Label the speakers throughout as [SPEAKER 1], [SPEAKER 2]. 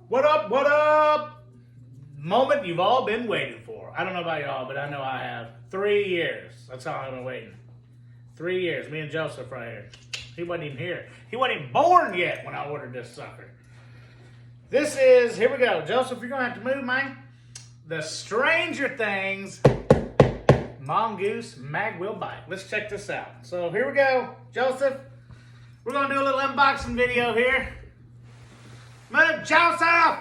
[SPEAKER 1] What up, what up? Moment you've all been waiting for. I don't know about y'all, but I know I have. 3 years. That's how I've been waiting. 3 years. Me and Joseph right here. He wasn't even here. He wasn't even born yet when I ordered this sucker. This is, here we go. Joseph, you're going to have to move, man. The Stranger Things Mongoose Mag Wheel Bike. Let's check this out. So here we go. Joseph, we're going to do a little unboxing video here. Move, Joseph!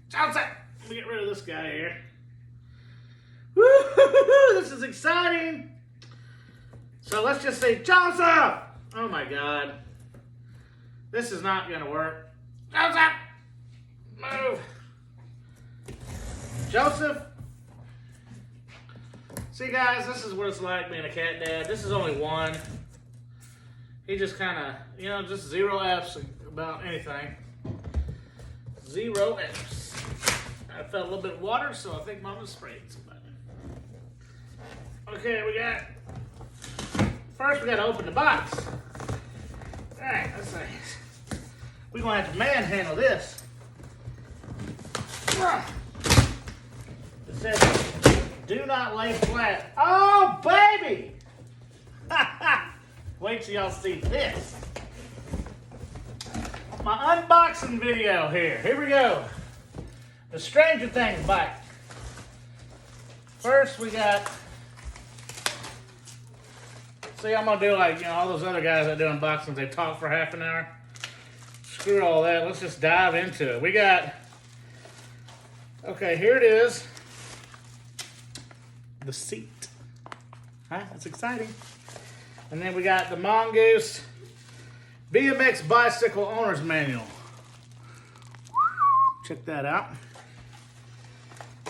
[SPEAKER 1] Joseph! Let me get rid of this guy here. Woo-hoo-hoo-hoo! This is exciting. So let's just say, Joseph! Oh my God. This is not going to work. Joseph! Move. Joseph. See guys, this is what it's like being a cat dad. This is only one. He just kind of, you know, just 0 F's about anything. 0 F's. I felt a little bit of water, so I think Mama sprayed somebody. Okay, we got, first we got to open the box. All right, let's see. We're going to have to manhandle this. It says, do not lay flat. Oh, baby! Wait till y'all see this. My unboxing video here. Here we go. The Stranger Things bike. First we got, see, I'm going to do like, you know, all those other guys that do unboxings, they talk for half an hour. Screw all that. Let's just dive into it. We got, okay, here it is. The seat. Huh? That's exciting. And then we got the Mongoose BMX Bicycle Owner's Manual. Check that out.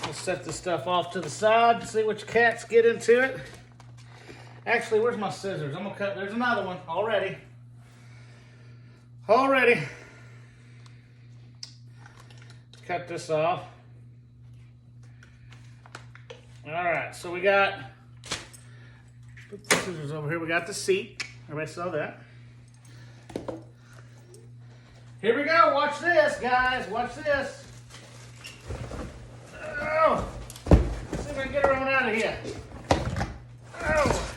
[SPEAKER 1] Let's set this stuff off to the side to see which cats get into it. Actually, where's my scissors? I'm gonna cut, there's another one already. Cut this off. All right, so we got, put the scissors over here. We got the seat. Everybody saw that. Here we go. Watch this, guys. Watch this. Oh, let's see if I can get her on out of here. Oh,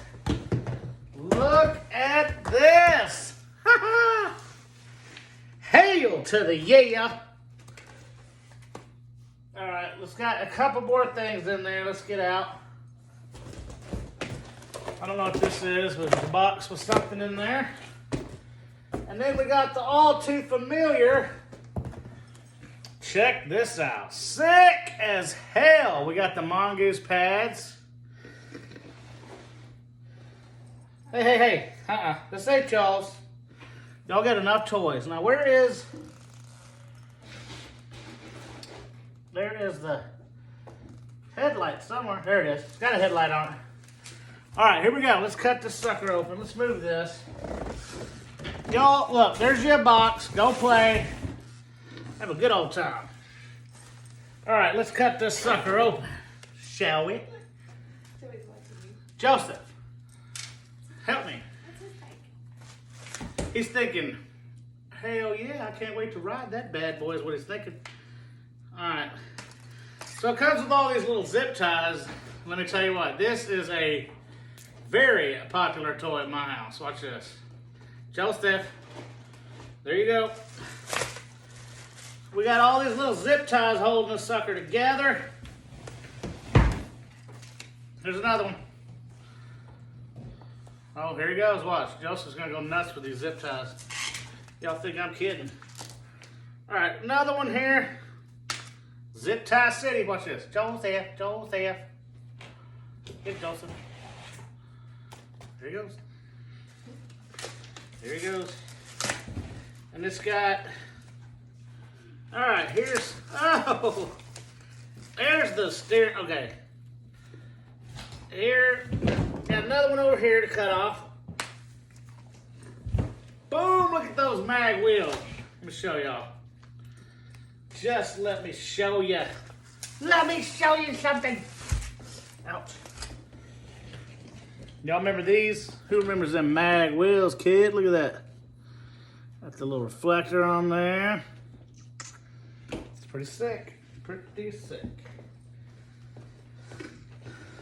[SPEAKER 1] look at this. Hail to the yeah. All right, let's got a couple more things in there. Let's get out. I don't know what this is, but the box with something in there. And then we got the all too familiar. Check this out. Sick as hell. We got the Mongoose pads. Hey. This ain't y'all's. Y'all got enough toys. Now, there is the headlight somewhere. There it is. It's got a headlight on it. All right, here we go. Let's cut this sucker open. Let's move this. Y'all, look, there's your box. Go play. Have a good old time. All right, let's cut this sucker open, shall we? Joseph, help me. He's thinking, hell yeah, I can't wait to ride that bad boy is what he's thinking. All right. So it comes with all these little zip ties. Let me tell you what, this is a very popular toy at my house. Watch this. Joseph, there you go. We got all these little zip ties holding this sucker together. There's another one. Oh, here he goes, watch. Joseph's gonna go nuts with these zip ties. Y'all think I'm kidding. All right, another one here. Zip tie city, watch this. Joseph. Get Joseph. There he goes. There he goes. And this got, all right, here's, oh, there's the steer, okay. Here, got another one over here to cut off. Boom, look at those mag wheels. Let me show y'all. Just let me show you. Let me show you something. Ouch. Y'all remember these? Who remembers them mag wheels, kid? Look at that. Got the little reflector on there. Pretty sick. Pretty sick.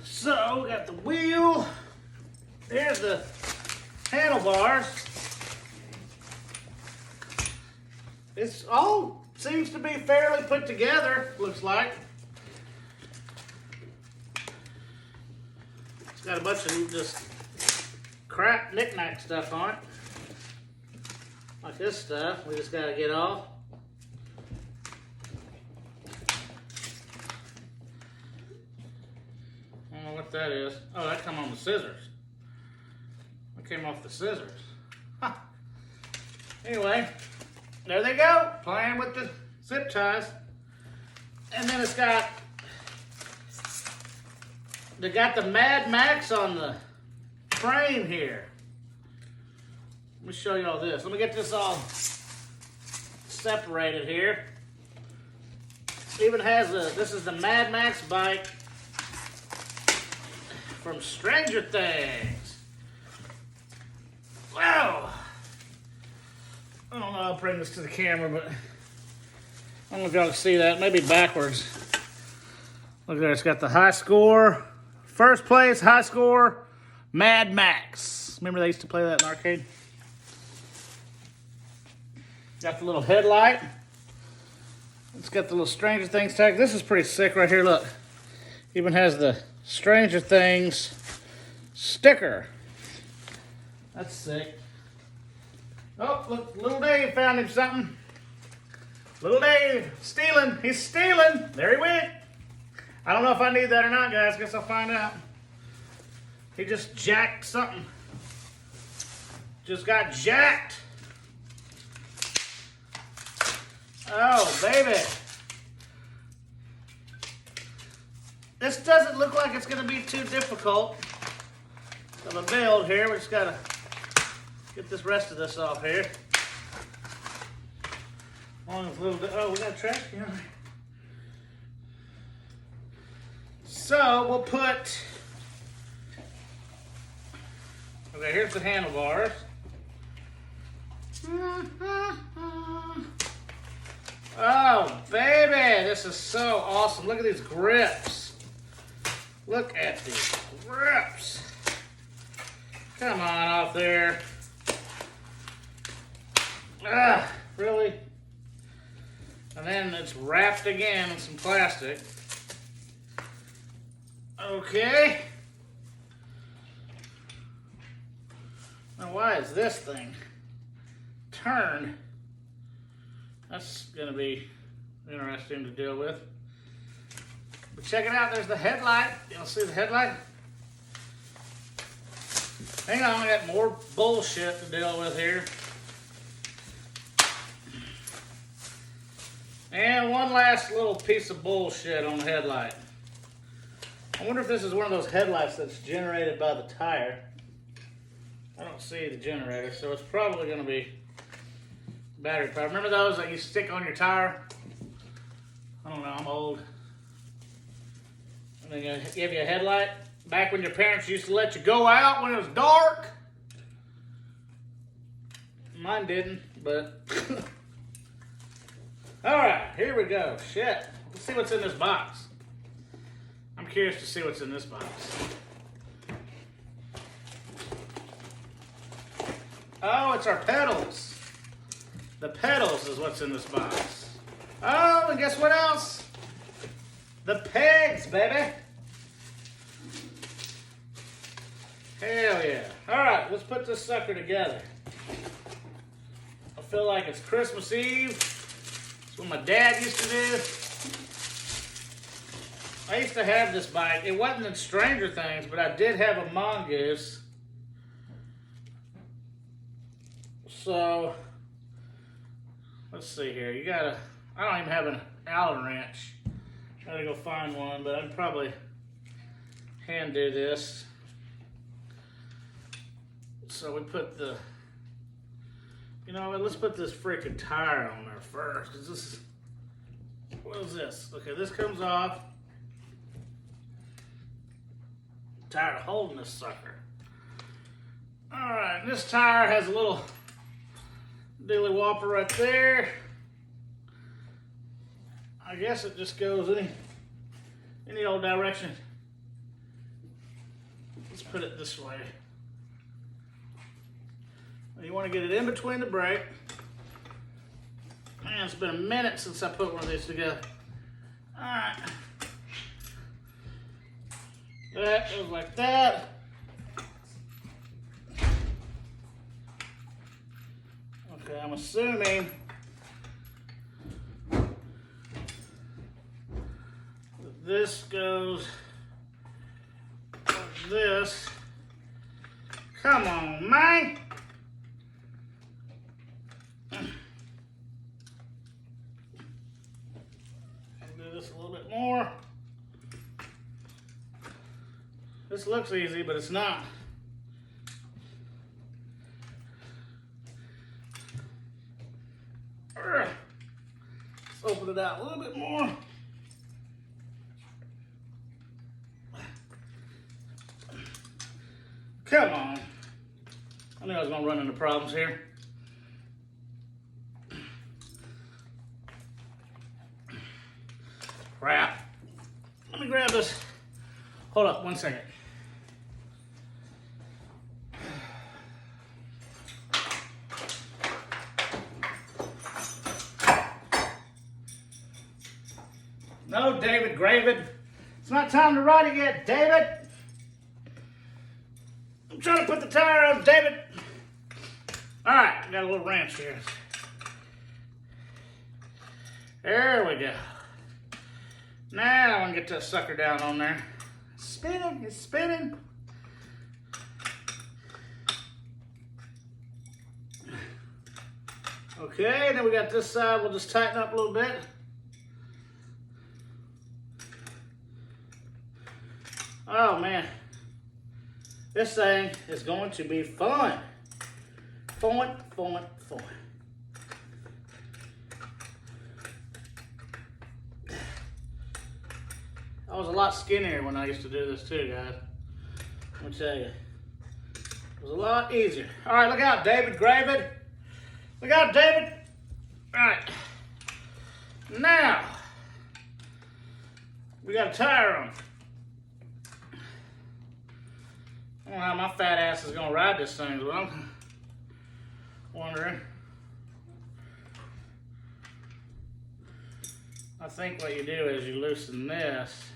[SPEAKER 1] So, we got the wheel. There's the handlebars. It's all seems to be fairly put together, looks like. It's got a bunch of just crap knick-knack stuff on it. Like this stuff, we just gotta get off. I don't know what that is. Oh, that come on the scissors. That came off the scissors. Huh. Anyway, there they go, playing with the zip ties. And then they got the Mad Max on the frame here. Let me show you all this. Let me get this all separated here. Even has this is the Mad Max bike from Stranger Things. Wow. I don't know how to bring this to the camera, but I don't know if y'all can see that. Maybe backwards. Look there, it's got the high score. First place, high score, Mad Max. Remember they used to play that in arcade? Got the little headlight. It's got the little Stranger Things tag. This is pretty sick right here, look. Even has the Stranger Things sticker. That's sick. Oh, look, little Dave found him something. Little Dave, stealing. He's stealing. There he went. I don't know if I need that or not, guys. Guess I'll find out. He just jacked something. Just got jacked. Oh, baby. This doesn't look like it's going to be too difficult of a build here. We just got to get this rest of this off here. Long as a little bit. Oh, we got trash can. So we'll put. Okay, here's the handlebars. Oh, baby, this is so awesome. Look at these grips. Look at these grips. Come on off there. Ah, really? And then it's wrapped again in some plastic. Okay. Now, why is this thing turned? That's going to be interesting to deal with. But check it out. There's the headlight. You'll see the headlight. Hang on, I got more bullshit to deal with here. And one last little piece of bullshit on the headlight. I wonder if this is one of those headlights that's generated by the tire. I don't see the generator, so it's probably going to be battery power. Remember those that you stick on your tire? I don't know, I'm old. And they give you a headlight. Back when your parents used to let you go out when it was dark. Mine didn't, but... Alright, here we go. Shit. Let's see what's in this box. I'm curious to see what's in this box. Oh, it's our pedals. The pedals is what's in this box. Oh, and guess what else? The pegs, baby. Hell yeah. Alright, let's put this sucker together. I feel like it's Christmas Eve. It's what my dad used to do. I used to have this bike. It wasn't in Stranger Things, but I did have a mongoose. So, let's see here. I don't even have an Allen wrench. I gotta go find one, but I can probably hand do this. So we put the, you know what, let's put this freaking tire on there first. What is this? Okay, this comes off. I'm tired of holding this sucker. Alright, this tire has a little dilly whopper right there. I I guess it just goes any old direction. Let's put it this way. You want to get it in between the brake. Man, it's been a minute since I put one of these together. Alright. That goes like that. Okay, I'm assuming that this goes like this. Come on, man. A little bit more. This looks easy, but it's not. Let's open it out a little bit more. Come on. I knew I was going to run into problems here. Crap. Let me grab this. Hold up 1 second. No, David Gravid. It's not time to ride it yet, David. I'm trying to put the tire on, David. All right, I got a little wrench here. There we go. Now I can get that sucker down on there. It's spinning, it's spinning. Okay, then we got this side. We'll just tighten up a little bit. Oh man, this thing is going to be fun. Fun, fun, fun. I was a lot skinnier when I used to do this too, guys. Let me tell you. It was a lot easier. All right, look out, David Gravid. Look out, David. All right. Now, we got a tire on. I don't know how my fat ass is going to ride this thing, but I'm wondering. I think what you do is you loosen this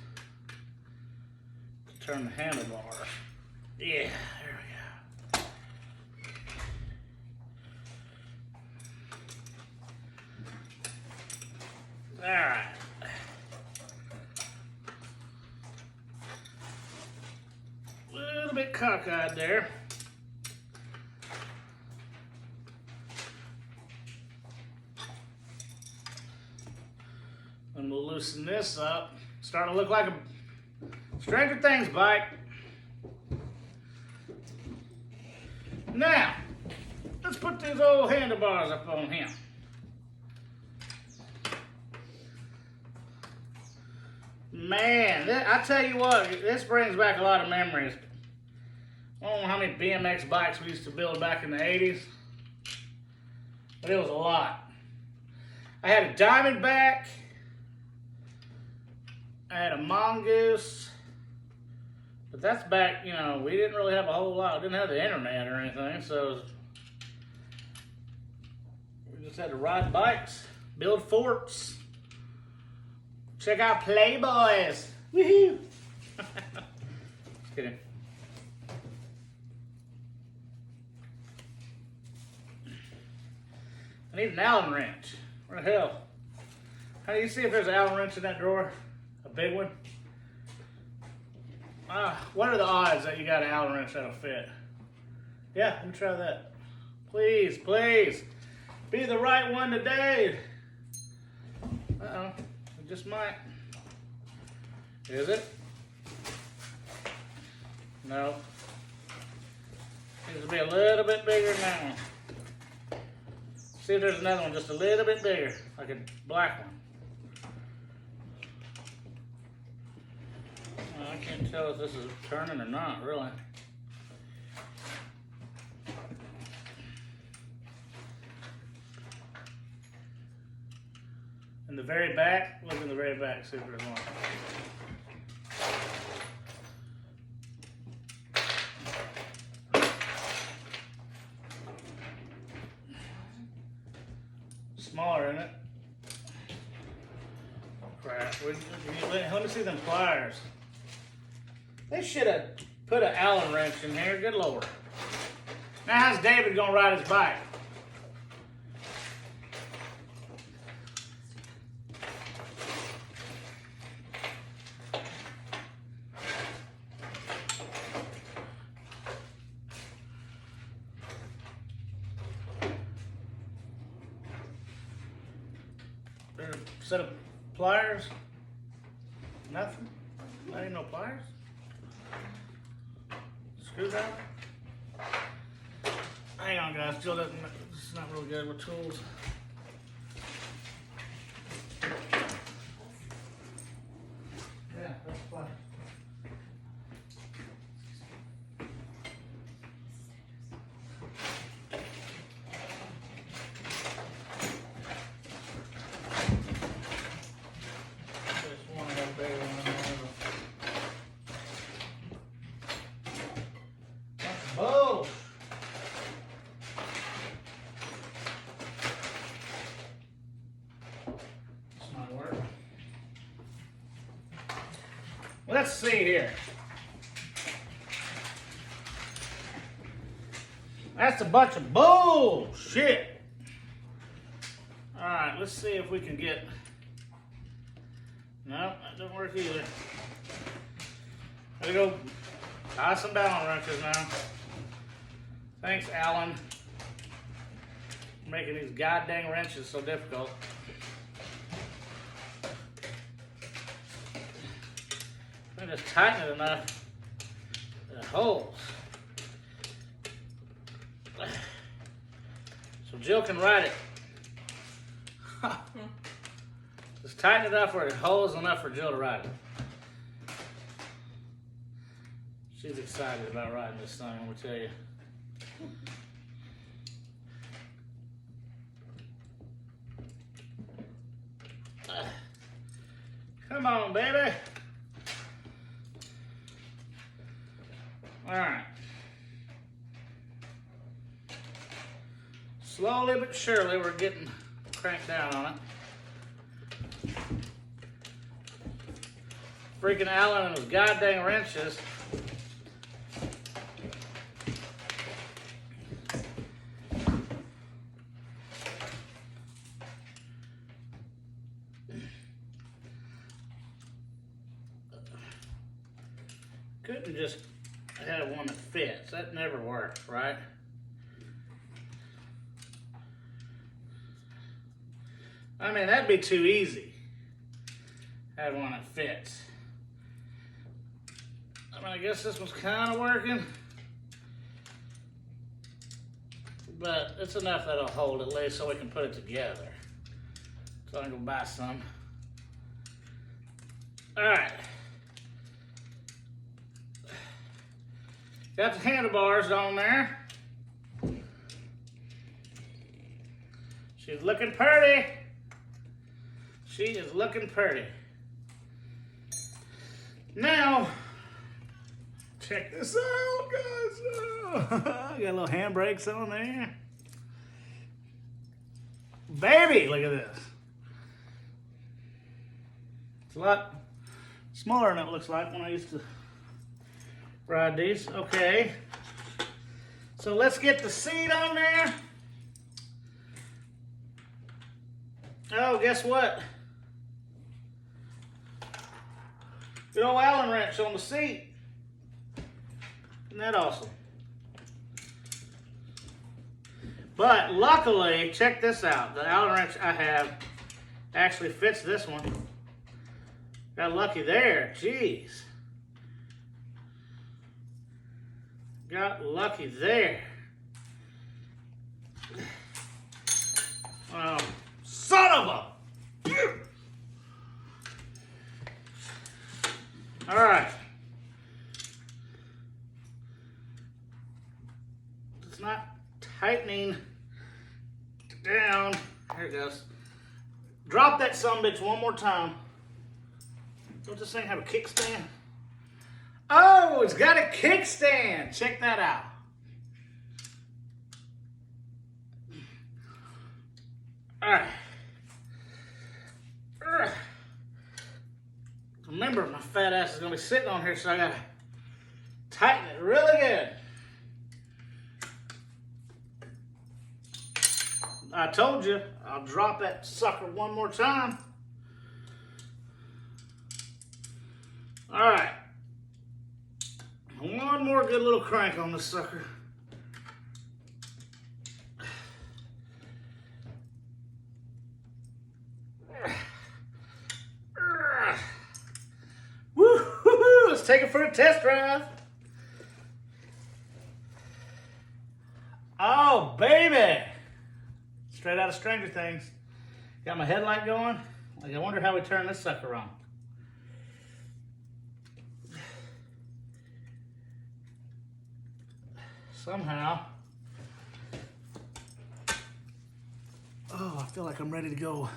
[SPEAKER 1] to turn the handlebar. Yeah, there we go. All right. A little bit cockeyed there. And we'll loosen this up. Starting to look like a Stranger Things bike. Now, let's put these old handlebars up on him. Man, I tell you what, this brings back a lot of memories. I don't know how many BMX bikes we used to build back in the 80s, but it was a lot. I had a Diamondback. I had a Mongoose, but that's back, you know, we didn't really have a whole lot. We didn't have the internet or anything, so we just had to ride bikes, build forts, check out Playboys. Woohoo! Just kidding. I need an Allen wrench. Where the hell? How do you see if there's an Allen wrench in that drawer? A big one? What are the odds that you got an Allen wrench that'll fit? Yeah, let me try that. Please, please. Be the right one today. Uh-oh. It just might. Is it? No. Needs to be a little bit bigger than that one. See if there's another one just a little bit bigger, like a black one. I can't tell if this is turning or not, really. In the very back, look in the very back, see if there's one. Smaller, isn't it? Crap. Let me see them pliers. They should have put an Allen wrench in here. Good Lord. Now, how's David going to ride his bike? There's a set of pliers. Nothing. That ain't no pliers. Screwdriver. Hang on, guys. Still doesn't. It's not real good with tools. Yeah, that's fine. Oh! This might work. Let's see here. That's a bunch of bullshit. All right, let's see if we can get. No, that doesn't work either. Gotta go buy some Allen wrenches now. Thanks, Alan, for making these goddamn wrenches so difficult. I just tighten it enough. The holes. So Jill can ride it. Just tighten it up where the holes enough for Jill to ride it. She's excited about riding this thing, I'm gonna tell you. Come on, baby. All right. Slowly but surely, we're getting cranked down on it. Freaking Allen and his goddamn wrenches. Couldn't just have one that fits. That never works, right? I mean, that'd be too easy. Have one that fits. I mean, I guess this one's kind of working. But it's enough that'll hold at least so we can put it together. So I'm gonna buy some. All right. Got the handlebars on there. She's looking pretty. She is looking pretty. Now, check this out, guys. Got a little handbrakes on there. Baby, look at this. It's a lot smaller than it looks like when I used to ride these. Okay. So let's get the seat on there. Oh, guess what? Good old Allen wrench on the seat. Isn't that awesome? But luckily, check this out. The Allen wrench I have actually fits this one. Got lucky there. Jeez. Got lucky there. Son of a... All right. It's not tightening down. Here it goes. drop that sumbitch one more time. Don't this thing have a kickstand? Oh, it's got a kickstand. Check that out. All right. Remember, my fat ass is going to be sitting on here, so I got to tighten it really good. I told you, I'll drop that sucker one more time. All right. One more good little crank on this sucker. Woo-hoo-hoo! Let's take it for a test drive. Oh, baby. Straight out of Stranger Things. Got my headlight going. Like, I wonder how we turn this sucker on. Somehow. Oh, I feel like I'm ready to go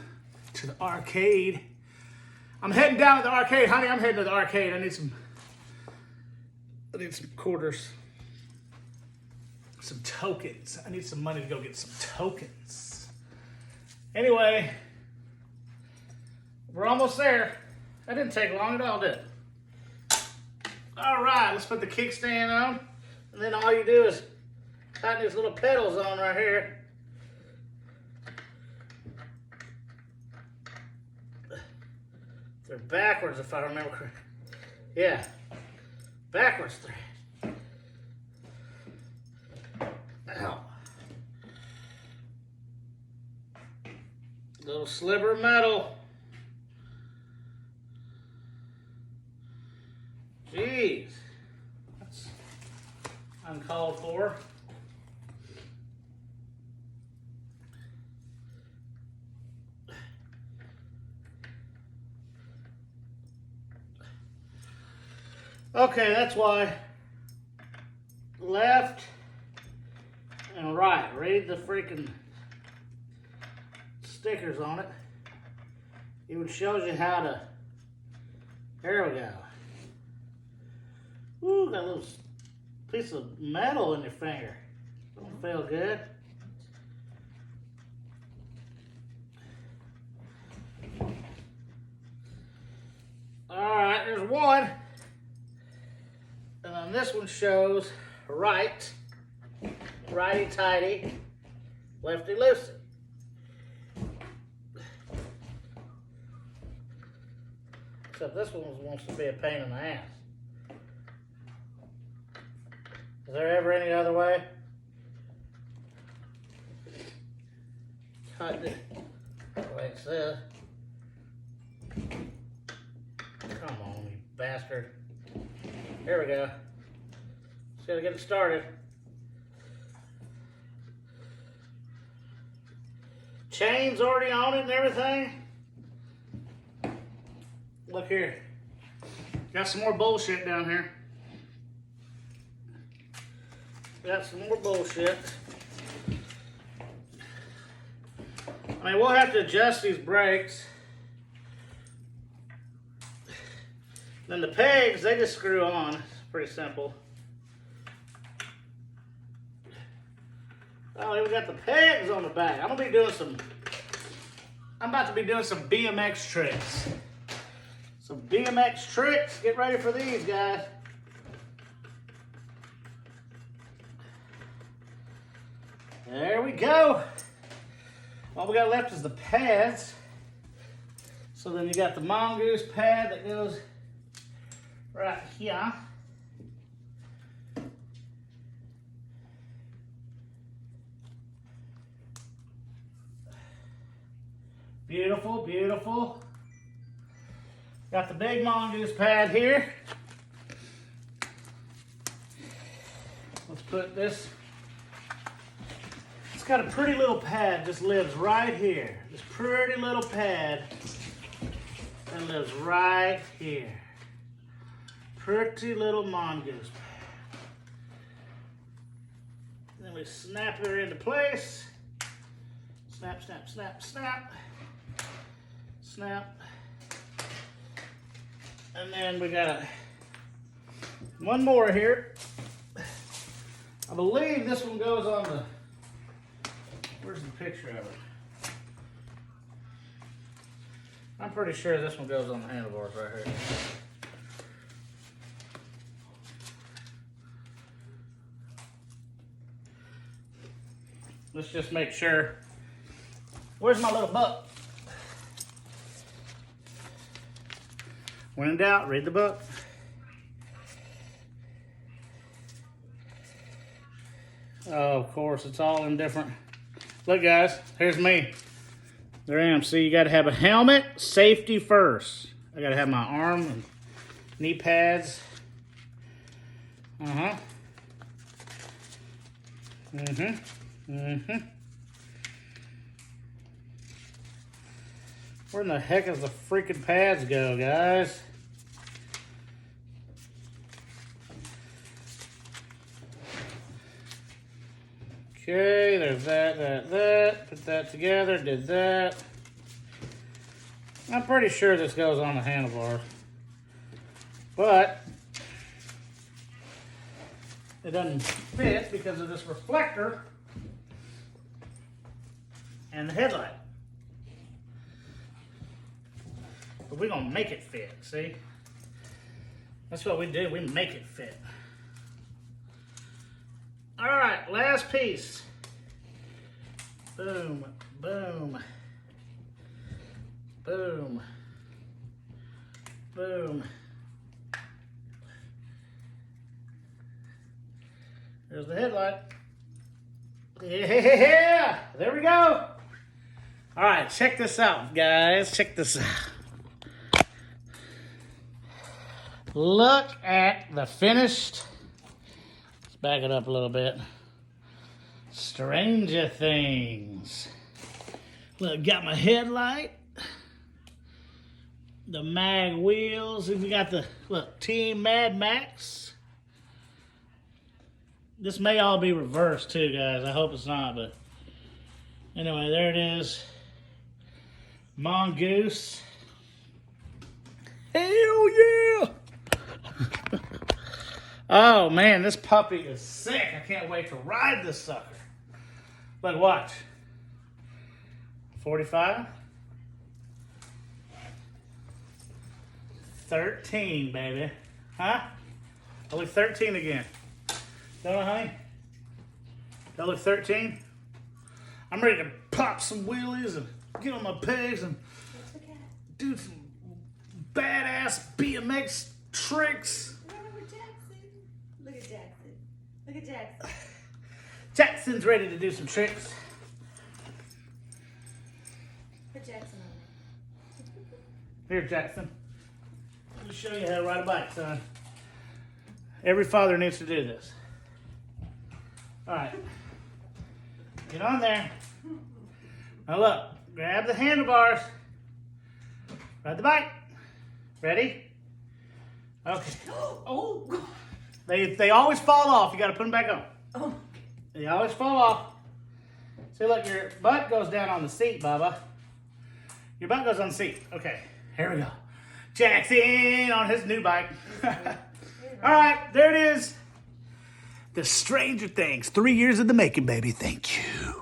[SPEAKER 1] to the arcade. I'm heading down to the arcade. Honey, I'm heading to the arcade. I need some quarters. Some tokens. I need some money to go get some tokens. Anyway, we're almost there. That didn't take long at all, did it? All right, let's put the kickstand on. And then all you do is tighten these little pedals on right here. They're backwards if I remember correctly. Yeah, backwards thread. Ow. Little sliver of metal. Jeez. That's uncalled for. Okay, that's why left and right. Read the freaking stickers on it. It would show you how to. There we go. Ooh, got a little piece of metal in your finger. Don't feel good. Alright, there's one. And then this one shows right, righty-tighty, lefty-loosey. Except this one wants to be a pain in the ass. Is there ever any other way? Tighten it like it says. Come on, you bastard. There we go. Just gotta get it started. Chain's already on it and everything. Look here. Got some more bullshit down here. Got some more bullshit. I mean, we'll have to adjust these brakes. Then the pegs, they just screw on. It's pretty simple. Oh, we got the pegs on the back. I'm about to be doing some BMX tricks. Some BMX tricks. Get ready for these, guys. There we go. All we got left is the pads. So then you got the mongoose pad that goes right here. Beautiful, beautiful. Got the big mongoose pad here. Let's put this. It's got a pretty little pad, just lives right here. This pretty little pad that lives right here. Pretty little mongoose pad. Then we snap her into place. Snap, snap, snap, snap. Snap. And then we got one more here. I believe this one goes on the, where's the picture of it? I'm pretty sure this one goes on the handlebars right here. Let's just make sure. Where's my little book? When in doubt, read the book. Oh, of course, it's all in different. Look, guys, here's me. There I am. See, you got to have a helmet, safety first. I got to have my arm and knee pads. Uh-huh. Mm-hmm. Mm-hmm. Where in the heck does the freaking pads go, guys? Okay, there's that. Put that together, did that. I'm pretty sure this goes on the handlebar. But it doesn't fit because of this reflector and the headlight. But we're gonna make it fit, see? That's what we do, we make it fit. All right, last piece. Boom, boom, boom, boom. There's the headlight. Yeah, there we go. All right, check this out, guys. Check this out. Look at the finished. Let's back it up a little bit. Stranger Things. Look, got my headlight. The mag wheels. And we got the, look, Team Mad Max. This may all be reversed too, guys. I hope it's not, but anyway, there it is. Mongoose. Hell yeah! Oh man, this puppy is sick. I can't wait to ride this sucker. Look, watch. 45. 13, baby. Huh? I look 13 again. Don't I, honey? Do I look 13? I'm ready to pop some wheelies and get on my pegs and do some badass BMX tricks.
[SPEAKER 2] Look at Jackson. Look at Jackson.
[SPEAKER 1] Jackson's ready to do some tricks.
[SPEAKER 2] Put Jackson on it.
[SPEAKER 1] Here, Jackson. Let me show you how to ride a bike, son. Every father needs to do this. All right. Get on there. Now look, grab the handlebars. Ride the bike. Ready? Okay.
[SPEAKER 2] Oh.
[SPEAKER 1] They always fall off. You got to put them back on.
[SPEAKER 2] Oh.
[SPEAKER 1] They always fall off. See, look, your butt goes down on the seat, Bubba. Your butt goes on the seat. Okay, here we go. Jackson on his new bike. All right, there it is. The Stranger Things. 3 years in the making, baby. Thank you.